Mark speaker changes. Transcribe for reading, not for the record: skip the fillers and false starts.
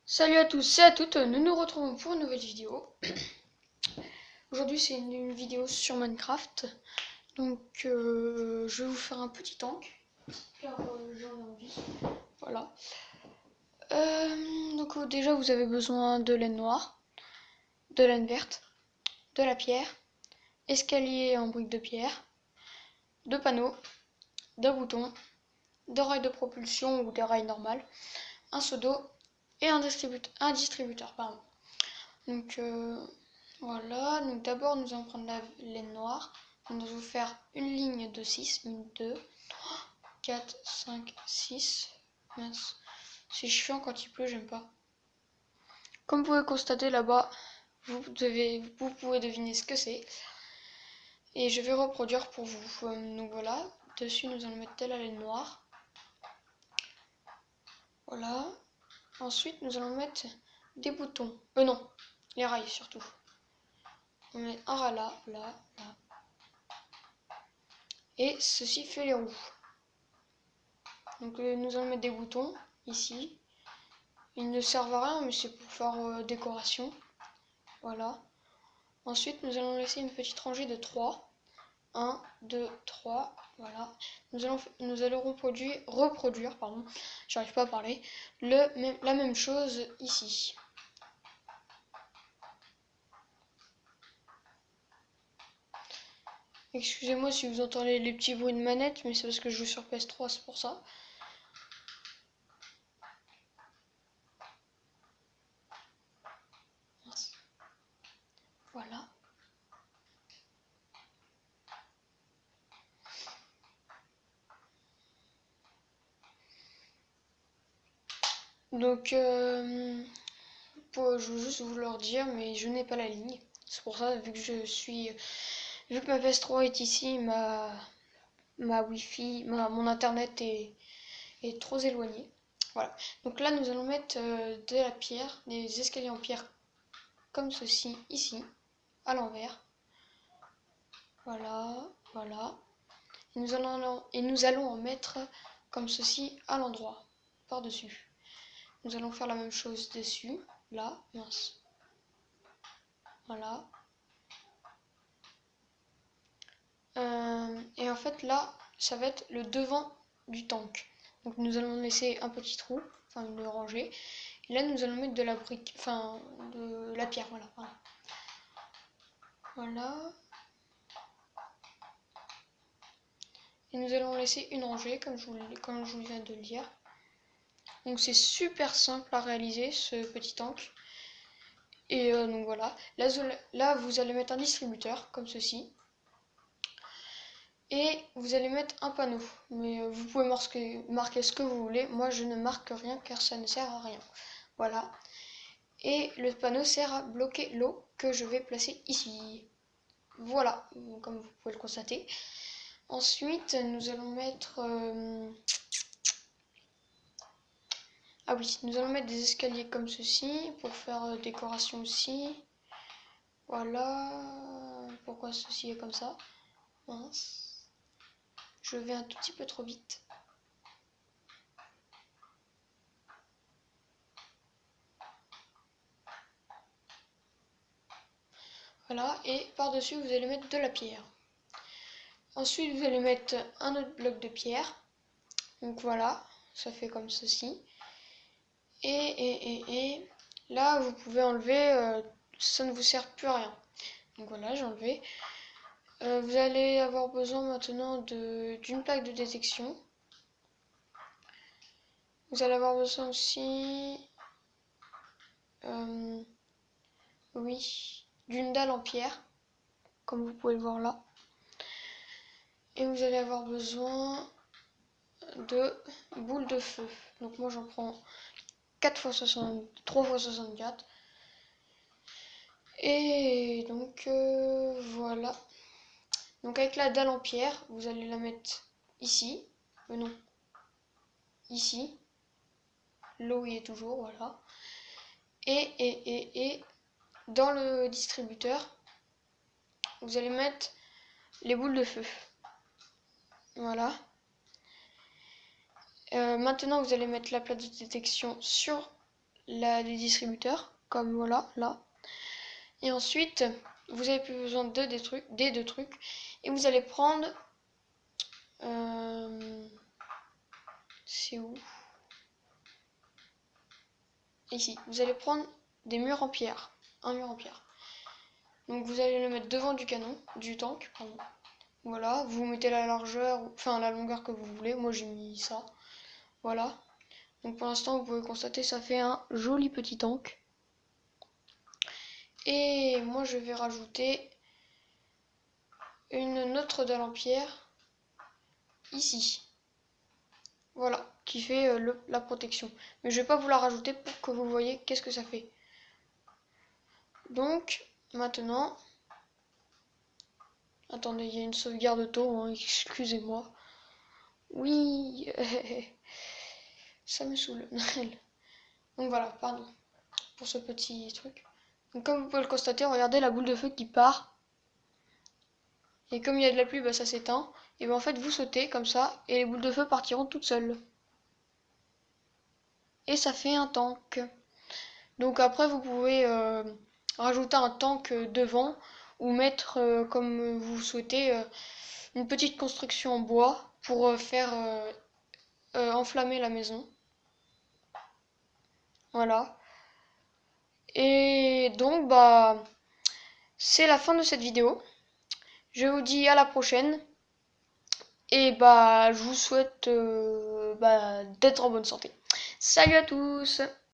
Speaker 1: Salut à tous et à toutes, nous nous retrouvons pour une nouvelle vidéo. Aujourd'hui c'est une vidéo sur Minecraft. Donc je vais vous faire un petit tank, car j'en ai envie. Voilà. Donc déjà vous avez besoin de laine noire, de laine verte, de la pierre, escalier en briques de pierre, de panneaux, de boutons, de rails de propulsion ou des rails normales, un seau d'eau et un distributeur. Pardon. Donc voilà, donc d'abord nous allons prendre la laine noire. Nous allons faire une ligne de 6, 1, 2, 3, 4, 5, 6. Mince, c'est chiant quand il pleut, j'aime pas. Comme vous pouvez constater là-bas, vous pouvez deviner ce que c'est. Et je vais reproduire pour vous. Donc voilà, dessus nous allons mettre de la laine noire. Voilà. Ensuite nous allons mettre des boutons. Non, les rails surtout. On met un ras là, là, là. Et ceci fait les roues. Donc nous allons mettre des boutons ici. Ils ne servent à rien, mais c'est pour faire décoration. Voilà. Ensuite nous allons laisser une petite rangée de 3. 1, 2, 3. Voilà. Nous allons reproduire, pardon, j'arrive pas à parler, la même chose ici. Excusez-moi si vous entendez les petits bruits de manette, mais c'est parce que je joue sur PS3, c'est pour ça. Voilà. Donc, je veux juste vous le dire, mais je n'ai pas la ligne. C'est pour ça, vu que ma PS3 est ici, ma Wi-Fi, mon internet est trop éloigné. Voilà. Donc là, nous allons mettre de la pierre, des escaliers en pierre comme ceci, ici, à l'envers. Voilà, voilà. Et nous allons en mettre comme ceci à l'endroit, par-dessus. Nous allons faire la même chose dessus, là, mince. Voilà. Et en fait là, ça va être le devant du tank. Donc nous allons laisser un petit trou, enfin une rangée. Et là nous allons mettre de la brique, enfin de la pierre, voilà. Voilà. Et nous allons laisser une rangée, comme je vous viens de le dire. Donc c'est super simple à réaliser ce petit tank. Et donc voilà. Là vous allez mettre un distributeur, comme ceci. Et vous allez mettre un panneau. Mais vous pouvez marquer ce que vous voulez. Moi je ne marque rien car ça ne sert à rien. Voilà. Et le panneau sert à bloquer l'eau que je vais placer ici. Voilà, comme vous pouvez le constater. Ensuite, nous allons mettre... Ah oui, nous allons mettre des escaliers comme ceci pour faire décoration aussi. Voilà. Pourquoi ceci est comme ça? Mince. Je vais un tout petit peu trop vite. Voilà, et par-dessus, vous allez mettre de la pierre. Ensuite, vous allez mettre un autre bloc de pierre. Donc voilà, ça fait comme ceci. Et là, vous pouvez enlever, ça ne vous sert plus à rien. Donc voilà, j'ai enlevé. Vous allez avoir besoin maintenant d'une plaque de détection. Vous allez avoir besoin aussi, oui, d'une dalle en pierre, comme vous pouvez le voir là. Et vous allez avoir besoin de boules de feu. Donc moi j'en prends 4 x 60, 3 x 64. Et donc voilà. Donc avec la dalle en pierre, vous allez la mettre ici. Non, ici. L'eau y est toujours, voilà. Et dans le distributeur, vous allez mettre les boules de feu. Voilà. Maintenant, vous allez mettre la plaque de détection sur des distributeurs, comme voilà, là. Et ensuite, vous avez plus besoin des deux trucs. Et vous allez prendre... c'est où? Ici. Vous allez prendre des murs en pierre. Un mur en pierre. Donc vous allez le mettre devant du canon, du tank, pardon. Voilà, vous mettez la largeur, enfin la longueur que vous voulez. Moi j'ai mis ça. Voilà. Donc pour l'instant, vous pouvez constater, ça fait un joli petit tank. Et moi je vais rajouter une autre dalle en pierre ici. Voilà, qui fait la protection. Mais je vais pas vous la rajouter pour que vous voyez qu'est-ce que ça fait. Donc maintenant, attendez, il y a une sauvegarde auto, hein, excusez-moi. Oui, ça me saoule. Donc voilà, pardon pour ce petit truc. Donc comme vous pouvez le constater, regardez la boule de feu qui part. Et comme il y a de la pluie, bah, ça s'éteint. Et ben en fait vous sautez comme ça et les boules de feu partiront toutes seules. Et ça fait un tank. Donc après vous pouvez rajouter un tank devant ou mettre comme vous souhaitez une petite construction en bois pour faire enflammer la maison. Voilà. Et donc bah c'est la fin de cette vidéo. Je vous dis à la prochaine. Et bah je vous souhaite d'être en bonne santé. Salut à tous!